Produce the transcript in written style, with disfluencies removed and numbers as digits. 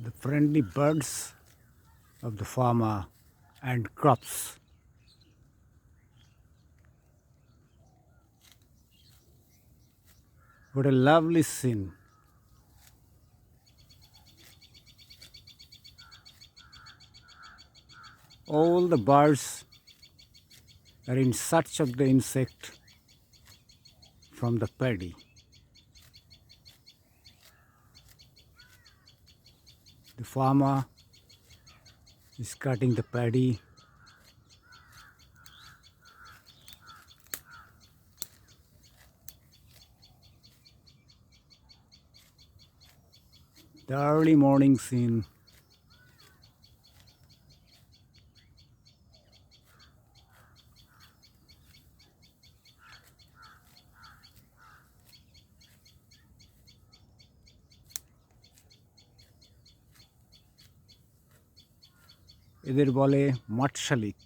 the friendly birds of the farmer and crops. What a lovely scene. All the birds are in search of the insect from the paddy. The farmer is cutting the paddy. The early morning scene. এদের বলে মাঠ শালিক।